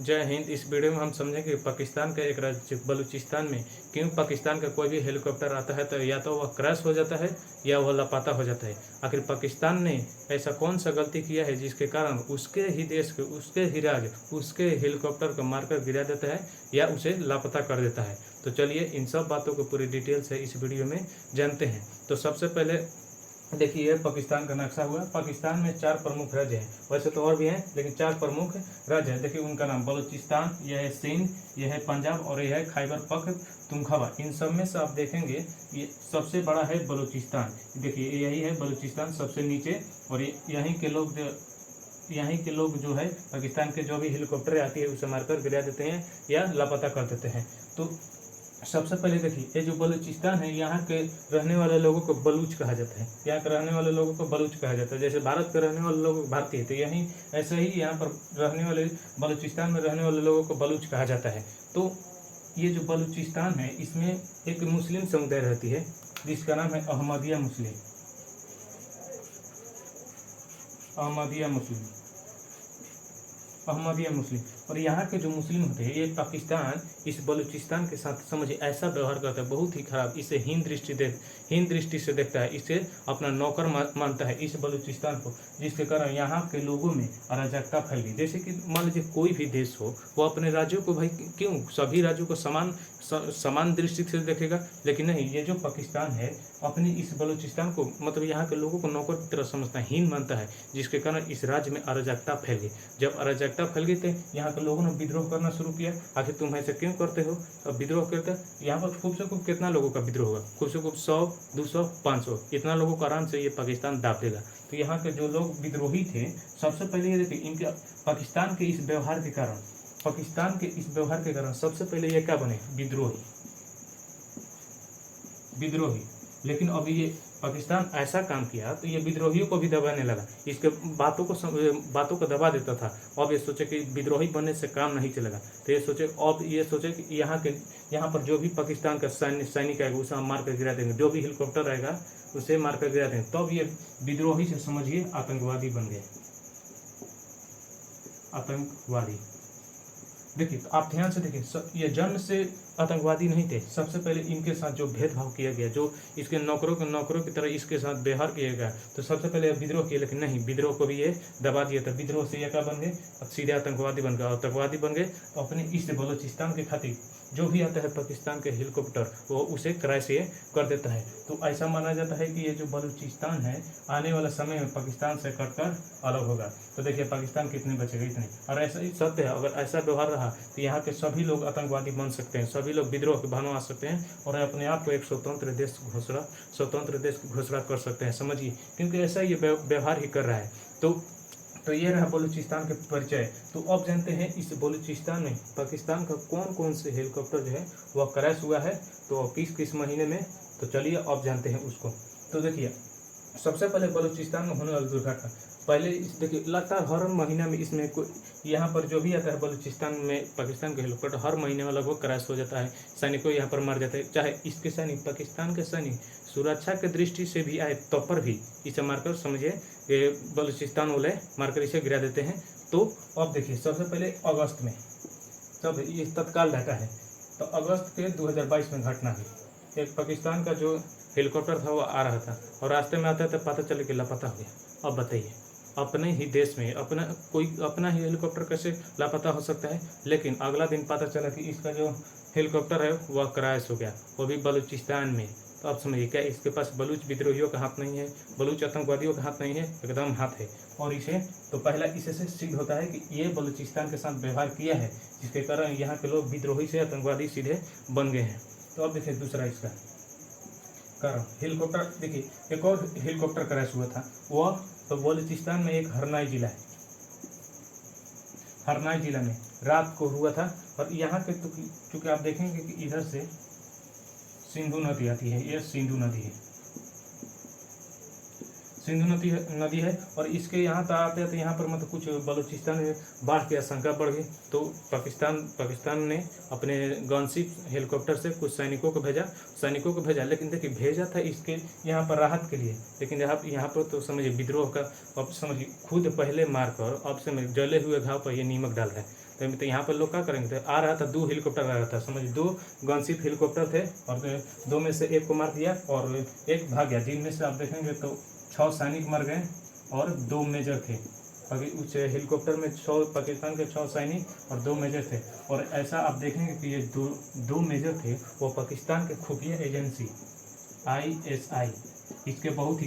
जय हिंद। इस वीडियो में हम समझेंगे पाकिस्तान का एक राज्य बलूचिस्तान में क्यों पाकिस्तान का कोई भी हेलीकॉप्टर आता है तो या तो वह क्रैश हो जाता है या वह लापता हो जाता है। आखिर पाकिस्तान ने ऐसा कौन सा गलती किया है जिसके कारण उसके ही देश के, उसके ही राज्य, उसके हेलीकॉप्टर को मारकर गिरा देता है या उसे लापता कर देता है। तो चलिए इन सब बातों को पूरी डिटेल से इस वीडियो में जानते हैं। तो सबसे पहले देखिए पाकिस्तान का नक्शा हुआ। पाकिस्तान में 4 प्रमुख राज्य हैं, वैसे तो और भी हैं लेकिन 4 प्रमुख राज्य हैं। देखिए उनका नाम बलूचिस्तान, यह है सिंध, यह है पंजाब और यह है खैबर पख्तूनख्वा। इन सब में से आप देखेंगे ये सबसे बड़ा है बलूचिस्तान। देखिए यही है बलूचिस्तान सबसे नीचे, और यहीं के लोग जो है पाकिस्तान के जो भी हेलीकॉप्टर आती है उसे मारकर गिरा देते हैं या लापता कर देते हैं। तो सबसे पहले देखिए ये जो बलूचिस्तान है यहाँ के रहने वाले लोगों को बलूच कहा जाता है। यहाँ के रहने वाले लोगों को बलूच कहा जाता है। जैसे भारत के रहने वाले लोग भारतीय थे, यहीं ऐसे ही यहाँ पर रहने वाले बलूचिस्तान में रहने वाले लोगों को बलूच कहा जाता है। तो ये जो बलूचिस्तान है इसमें एक मुस्लिम समुदाय रहती है जिसका नाम है अहमदिया मुस्लिम। और यहाँ के जो मुस्लिम होते हैं ये पाकिस्तान इस बलूचिस्तान के साथ समझिए ऐसा व्यवहार करता है बहुत ही खराब। इसे हीन दृष्टि से देखता है, इसे अपना नौकर मानता है इस बलूचिस्तान को, जिसके कारण यहाँ के लोगों में अराजकता फैल गई। जैसे कि मान लीजिए कोई भी देश हो वो अपने राज्यों को भाई क्यों सभी राज्यों को समान दृष्टि से देखेगा, लेकिन नहीं, ये जो पाकिस्तान है अपनी इस बलूचिस्तान को मतलब यहाँ के लोगों को नौकर की तरह समझता है, हीन मानता है, जिसके कारण इस राज्य में अराजकता फैल गई। जब अराजकता फैल गई तो यहाँ के लोगों ने विद्रोह करना शुरू किया। आखिर तुम ऐसे क्यों करते हो? अब विद्रोह करते यहाँ पर खूब से खूब कितना लोगों का विद्रोह होगा? खूब से खूब 100, 200, 500 इतना लोगों को आराम से ये पाकिस्तान दाब देगा। तो यहाँ के जो लोग विद्रोही थे सबसे पहले ये देखिए इनके पाकिस्तान के इस व्यवहार के कारण सबसे पहले ये क्या बने? विद्रोही। लेकिन अभी ये पाकिस्तान ऐसा काम किया तो ये विद्रोहियों को भी दबाने लगा, इसके बातों को दबा देता था। अब ये सोचे कि विद्रोही बनने से काम नहीं चलेगा, तो ये सोचे कि यहाँ पर जो भी पाकिस्तान का सैनिक आएगा उसे हम मार कर गिरा देंगे, जो भी हेलीकॉप्टर आएगा उसे मार कर गिरा देंगे। तब ये विद्रोही से समझिए आतंकवादी बन गए। आतंकवादी देखिए तो आप ध्यान से देखिए, ये जन्म से आतंकवादी नहीं थे। सबसे पहले इनके साथ जो भेदभाव किया गया, जो इसके नौकरों की तरह इसके साथ व्यवहार किया गया, तो सबसे पहले विद्रोह किया, लेकिन नहीं, विद्रोह को भी ये दबा दिया था। विद्रोह से ये क्या बन गए? सीधे आतंकवादी बन गए। अपने इस बलूचिस्तान के खातिर जो भी आता है पाकिस्तान के हेलीकॉप्टर वो उसे क्रैश कर देता है। तो ऐसा माना जाता है कि ये जो बलूचिस्तान है आने वाला समय में पाकिस्तान से कटकर अलग होगा। तो देखिए पाकिस्तान कितने बचेगा, इतने। और ऐसा ही सत्य है, अगर ऐसा व्यवहार रहा तो यहाँ के सभी लोग आतंकवादी बन सकते हैं, सभी लोग विद्रोह के बहानों आ सकते हैं और अपने आप को एक स्वतंत्र देश की घोषणा कर सकते हैं। समझिए, क्योंकि ऐसा ये व्यवहार ही कर रहा है। तो ये रहा बलूचिस्तान के परिचय। तो अब जानते हैं इस बलूचिस्तान में पाकिस्तान का कौन कौन से हेलीकॉप्टर जो है वह क्रैश हुआ है, तो किस महीने में, तो चलिए अब जानते हैं उसको। तो देखिए सबसे पहले बलूचिस्तान में होने वाली दुर्घटना, पहले देखिए लगातार हर महीना में इसमें यहाँ पर जो भी आता है बलूचिस्तान में पाकिस्तान के हेलीकॉप्टर हर महीने में लगभग क्रैश हो जाता है, सैनिकों यहाँ पर मार जाते हैं। चाहे इसके सैनिक पाकिस्तान के सैनिक सुरक्षा के दृष्टि से भी आए तब पर भी इसे मारकर समझिए बलूचिस्तान वाले मारकर इसे गिरा देते हैं। तो अब देखिए सबसे पहले अगस्त में, तब ये तत्काल डाटा है, तो अगस्त के 2022 में घटना हुई। एक पाकिस्तान का जो हेलीकॉप्टर था वो आ रहा था और रास्ते में आता था, पता चले कि लापता हो गया। अब बताइए अपने ही देश में अपना ही हेलीकॉप्टर कैसे लापता हो सकता है? लेकिन अगला दिन पता चला कि इसका जो हेलीकॉप्टर है वह क्रैश हो गया, वो भी बलूचिस्तान में। तो अब समझिए क्या इसके पास बलूच विद्रोहियों का हाथ नहीं है, बलूच आतंकवादियों का हाथ नहीं है? एकदम हाथ है। और इसे तो पहला इसे से सिद्ध होता है कि ये बलूचिस्तान के साथ व्यवहार किया है, जिसके कारण यहाँ के लोग विद्रोही से आतंकवादी सीधे बन गए हैं। तो अब देखिए दूसरा इसका कारण हेलीकॉप्टर, देखिए एक और हेलीकॉप्टर क्रैश हुआ था, वह तो बलूचिस्तान में एक हरनाई जिला में रात को हुआ था। और यहाँ के चूंकि आप देखेंगे कि इधर से सिंधु नदी आती है, ये सिंधु सिंधु नदी है। और इसके यहाँ तक आते हैं तो यहाँ पर मतलब कुछ बलूचिस्तान में बाढ़ की आशंका बढ़ गई, तो पाकिस्तान ने अपने गनशिप हेलीकॉप्टर से कुछ सैनिकों को भेजा, लेकिन देखिए भेजा था इसके यहाँ पर राहत के लिए, लेकिन यहाँ पर तो समझिए विद्रोह का, अब समझिए खुद पहले मारकर अब समझिए जले हुए घाव पर ये नीमक डाल रहे हैं। तो यहाँ पर लोग क्या करेंगे, तो आ रहा था 2 हेलीकॉप्टर आ रहा था, समझिए 2 गनशिप हेलीकॉप्टर थे और 2 में से 1 को मार दिया और 1 भाग गया, जिनमें से आप देखेंगे तो 6 सैनिक मर गए और 2 मेजर थे। अभी उस हेलीकॉप्टर में 6 पाकिस्तान के 6 सैनिक और 2 मेजर थे। और ऐसा आप देखेंगे कि ये दो मेजर थे वो पाकिस्तान के खुफिया एजेंसी ISI इसके बहुत ही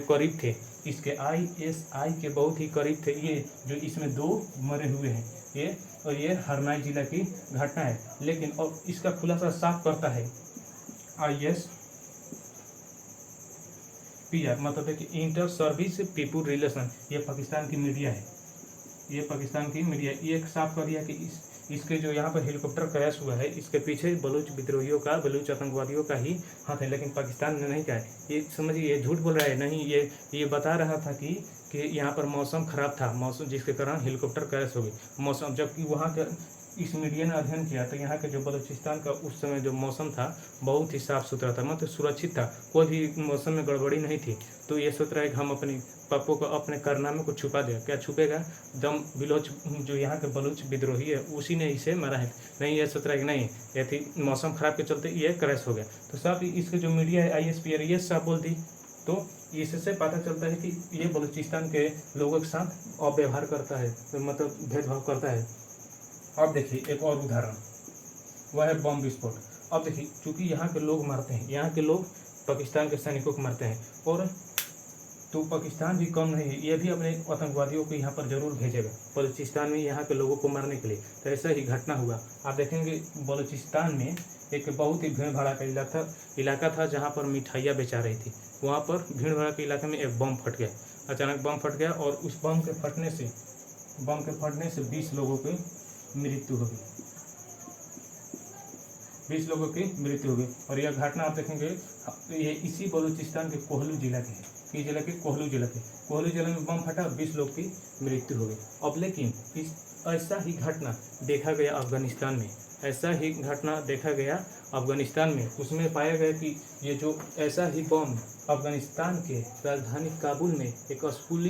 करीब थे, इसके ISI के बहुत ही करीब थे। ये जो इसमें 2 मरे हुए हैं ये, और ये हरनाई जिला की घटना है। लेकिन और इसका खुलासा साफ करता है ISPR, मतलब है कि इंटर सर्विस पीपुल रिलेशन, ये पाकिस्तान की मीडिया है, ये पाकिस्तान की मीडिया ये साफ कर दिया कि इसके जो यहाँ पर हेलीकॉप्टर क्रैश हुआ है इसके पीछे बलूच विद्रोहियों का, बलूच आतंकवादियों का ही हाथ है। लेकिन पाकिस्तान ने नहीं कहा है, ये समझिए ये झूठ बोल रहा है, नहीं ये बता रहा था कि यहाँ पर मौसम खराब था, मौसम जिसके कारण हेलीकॉप्टर क्रैश हो गई मौसम। जबकि वहाँ का इस मीडिया ने अध्ययन किया तो यहाँ के जो बलूचिस्तान का उस समय जो मौसम था बहुत ही साफ सुथरा था, मतलब सुरक्षित था, कोई भी मौसम में गड़बड़ी नहीं थी। तो ये सोच रहा है कि हम अपनी पापों को, अपने कारनामे को छुपा दें। क्या छुपेगा, दम बिलोच जो यहाँ के बलूच विद्रोही है उसी ने इसे मारा है। नहीं, ये सोच रहा है कि नहीं ये थी मौसम खराब के चलते ये क्रैश हो गया। तो सब इसके जो मीडिया है ISPR ये सब बोल दी, तो इससे पता चलता है कि ये बलूचिस्तान के लोगों के साथ अव्यवहार करता है, तो मतलब भेदभाव करता है। अब देखिए एक और उदाहरण, वह है बम विस्फोट। अब देखिए चूंकि यहाँ के लोग मारते हैं, यहाँ के लोग पाकिस्तान के सैनिकों को मारते हैं, और तो पाकिस्तान भी कम नहीं है, ये भी अपने आतंकवादियों को यहाँ पर जरूर भेजेगा बलूचिस्तान में यहाँ के लोगों को मारने के लिए। तो ऐसा ही घटना हुआ। आप देखेंगे बलूचिस्तान में एक बहुत ही भीड़ भाड़ा का इलाका था जहाँ पर मिठाइयाँ बेचा रही थी। वहाँ पर भीड़ भाड़ा के इलाके में एक बम फट गया, अचानक बम फट गया, और उस बम के फटने से 20 लोगों की मृत्यु हो गई, 20 लोगों की मृत्यु हो गई। और यह घटना आप देखेंगे ये इसी बलूचिस्तान के कोहलू जिला के है, कोहलू जिला में बम फटा और 20 लोग की मृत्यु हो गई। अब लेकिन ऐसा ही घटना देखा गया अफगानिस्तान में, उसमें पाया गया कि ये जो ऐसा ही बम अफगानिस्तान के राजधानी काबुल में एक स्कूल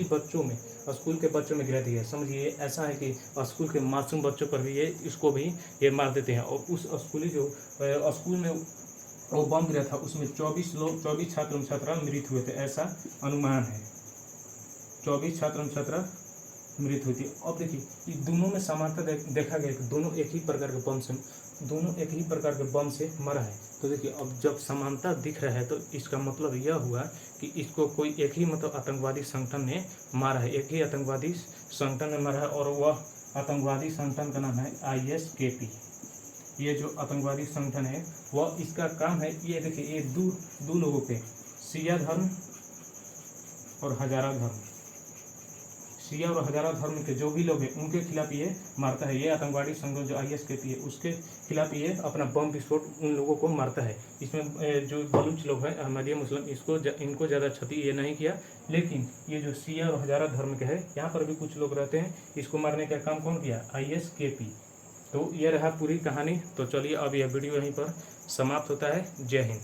के बच्चों में गिरा दिया। समझिए ऐसा है कि स्कूल के मासूम बच्चों पर भी ये मार देते हैं। और उस स्कूल में वो बम गिरा था, उसमें 24 छात्र छात्रा मृत हुए थे, ऐसा अनुमान है। 24 छात्र छात्रा मृत हुई थी। अब देखिए दोनों में समानता देखा गया कि दोनों एक ही प्रकार के बम से मरा है। तो देखिए अब जब समानता दिख रहा है तो इसका मतलब यह हुआ कि इसको कोई एक ही मतलब आतंकवादी संगठन ने मारा है, एक ही आतंकवादी संगठन ने मारा है, और वह आतंकवादी संगठन का नाम है ISKP। ये जो आतंकवादी संगठन है वह इसका काम है, ये देखिए ये दो लोगों के शिया धर्म और हजारा धर्म के जो भी लोग हैं उनके खिलाफ ये मारता है। ये आतंकवादी संगठन जो ISKP है उसके खिलाफ ये अपना बम विस्फोट उन लोगों को मारता है। इसमें जो बलूच लोग हैं अहमदिया मुस्लिम इनको ज़्यादा क्षति ये नहीं किया, लेकिन ये जो शिया और हजारा धर्म के है यहाँ पर भी कुछ लोग रहते हैं, इसको मारने का काम कौन किया, ISKP। तो ये रहा पूरी कहानी। तो चलिए अब यह वीडियो यहीं पर समाप्त होता है। जय हिंद।